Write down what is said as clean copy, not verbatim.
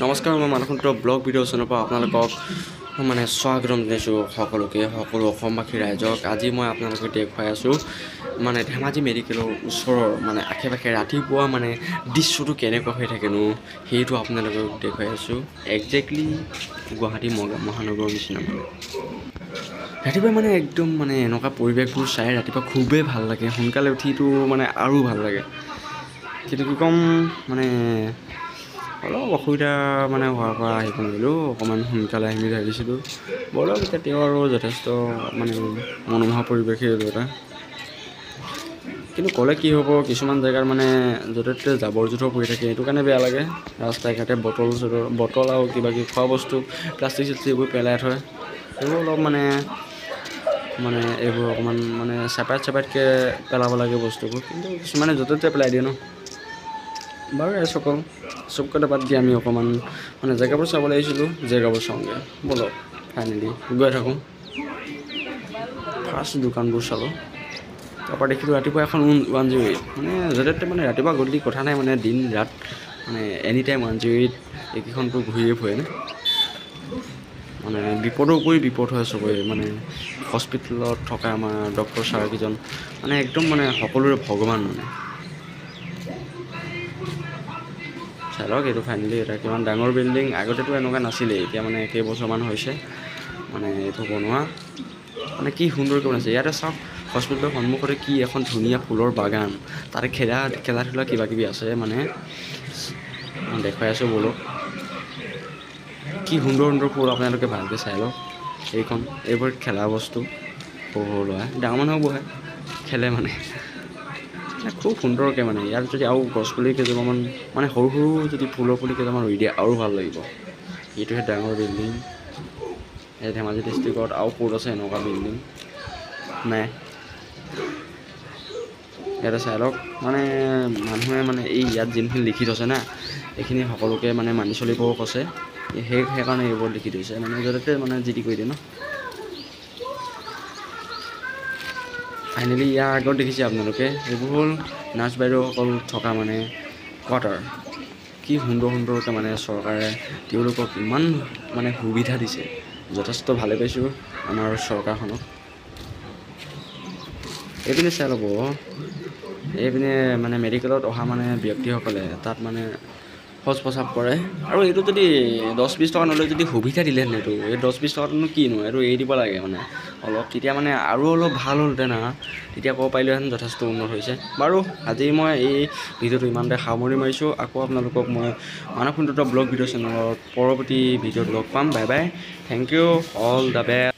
নমস্কাৰ, মই মানসুন্দ্ৰ blog video' চেনেলৰ পৰা আপোনালোকক স্বাগতম জনাইছোঁ সকলো অসমবাসী ৰাইজক। আজি মই আপোনালোকক দেখুৱাই আছোঁ ধেমাজি মেডিকেলৰ ওচৰৰ আশে পাশে ৰাতিপুৱা দৃশ্যটো কেনেকুৱা হৈ থাকেনো সেইটো আপোনালোকক দেখুৱাই আছোঁ। একজেক্টলি গুৱাহাটী মহানগৰৰ নিচিনা ৰাতিপুৱা একদম এনেকুৱা পৰিৱেশবোৰ চাই ৰাতিপুৱা খুবেই ভাল লাগে। সোনকালে উঠিটো আৰু ভাল লাগে। কিন্তু কি ক'ম অলপ অসুবিধা হোৱাৰ পৰা আহিব নোৱাৰিলোঁ। অকণমান সোনকালে আহিম বুলি ভাবিছিলোঁ। বৰক এতিয়া তেওঁ আৰু যথেষ্ট মনোমোহা পৰিৱেশেই এইটো এটা। কিন্তু ক'লে কি হ'ব, কিছুমান জেগাত য'তে ত'তে জাবৰ জোঁথৰ পৰি থাকে, সেইটো কাৰণে বেয়া লাগে। ৰাস্তাই ঘাটে বটল আৰু কিবা কিবি খোৱা বস্তু প্লাষ্টিক চাষ্টিক এইবোৰ পেলাই থয়। এইবোৰ অলপ এইবোৰ অকণমান চেপাৰেটকৈ পেলাব লাগে বস্তুবোৰ। কিন্তু কিছুমানে য'তে ত'তে পেলাই দিয়ে ন। বাৰু চবকতে বাদ দি আমি অকণমান জেগাবোৰ চাবলৈ আহিছিলোঁ। জেগাবোৰ চাওঁগৈ ব'লক। ফাইনেলি গৈ থাকোঁ। ফাৰ্ষ্ট দোকানবোৰ চালোঁ। তাৰপৰা দেখিলোঁ ৰাতিপুৱা এখন 108 য'তে ত'তে ৰাতিপুৱা গধূলি কথা নাই, দিন ৰাত এনি টাইম 108 এইকেইখনটো ঘূৰিয়ে ফুৰে বিপদৰ উপৰি বিপদ হয় চবৰে। হস্পিটেলত থকা আমাৰ ডক্টৰ ছাৰকেইজন একদম সকলোৰে ভগৱান চাই লওক। এইটো ফাইনেলি এটা কিমান ডাঙৰ বিল্ডিং। আগতেতো এনেকুৱা নাছিলেই, এতিয়া কেইবছৰমান হৈছে এইটো বনোৱা। কি সুন্দৰকৈ বনাইছে। ইয়াতে চাওক, হস্পিটেলৰ সন্মুখতে কি এখন ধুনীয়া ফুলৰ বাগান। তাতে খেলা ধূলা কিবা কিবি আছে দেখুৱাই আছোঁ ব'লক। কি সুন্দৰ সুন্দৰ ফুল আপোনালোকে ভালকৈ চাই লওক। এইবোৰ খেলা বস্তু সৰু সৰু ল'ৰা, ডাঙৰ মানুহো বহে খেলে খুব সুন্দৰকৈ ইয়াত যদি আৰু গছপুলি কেইজোপামান সৰু সৰু যদি ফুলৰ পুলি কেইটামান ৰুই দিয়ে আৰু ভাল লাগিব। এইটোহে ডাঙৰ বিল্ডিং। এই ধেমাজি ডিষ্ট্ৰিক্টত আৰু ক'ত আছে এনেকুৱা বিল্ডিং নাই। ইয়াতে চাই লওক মানুহে এই ইয়াত যোনখিনি লিখি থৈছে না, এইখিনি সকলোকে মানি চলিবও কৈছে। সেইকাৰণে এইবোৰ লিখি থৈছে য'তে ত'তে যি টি কৰি দিয়ে ন। ফাইনেলি ইয়াৰ আগত দেখিছে আপোনালোকে, এইবোৰ হ'ল নাৰ্ছ বাইদেউসকল থকা কোৱাৰ্টাৰ। কি সুন্দৰ সুন্দৰকৈ চৰকাৰে তেওঁলোকক ইমান সুবিধা দিছে। যথেষ্ট ভালে পাইছোঁ আমাৰ চৰকাৰখনক। এইপিনে চাই ল'ব, এইপিনে মেডিকেলত অহা ব্যক্তিসকলে তাত শৌচ প্ৰস্ৰাৱ কৰে। আৰু এইটো যদি 10-20 টকা নলয় যদি সুবিধা দিলেহেঁতেন, এই 10-20 টকাটোনো কিনো, এইটো এৰি দিব লাগে অলপ। তেতিয়া আৰু অলপ ভাল হ'লহেঁতেন। তেতিয়া ক'ব পাৰিলোহেঁতেন যথেষ্ট উন্নত হৈছে। বাৰু আজি মই এই ভিডিঅ'টো ইমানতে সামৰি মাৰিছোঁ। আকৌ আপোনালোকক মই মানসুন্দ্ৰ ব্লগ ভিডিঅ' চেনেলত পৰৱৰ্তী ভিডিঅ'ত লগ পাম। Bye bye, thank you, all the best.